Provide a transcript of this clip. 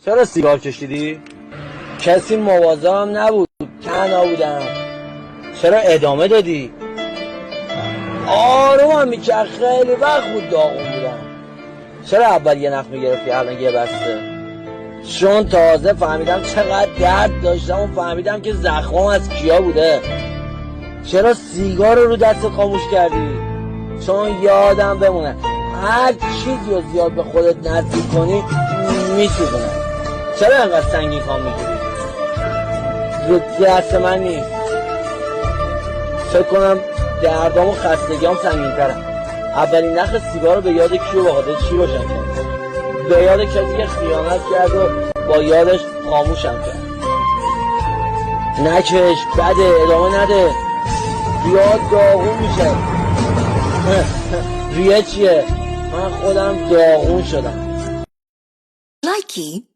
چرا سیگار کشیدی؟ کسی مواظبم نبود، تنها بودم. چرا ادامه دادی؟ آرومم میکرد، خیلی وقت بود داغون بودم. چرا اول یه نخ میگرفتی الان یه بسته؟ چون تازه فهمیدم چقدر درد داشتم و فهمیدم که زخمام از کیا بوده. چرا سیگار رو دست خاموش کردی؟ چون یادم بمونه هر چیزی رو زیاد به خودت نزدیک کنی میسوزونه. چرا انقدر سنگین کام میگیری؟ دست من نیست. فکر کنم دردام و خستگیام سنگین ترم. اولین نخ سیگار رو به یاد کی و به خاطر چی روشن کرد؟ به یاد کسی که خیانت کرد و با یادش خاموشم کرد. نکش، بده، ادامه نده. ریاد داغون میشه. ریه چیه؟ من خودم داغون شدم. لایکی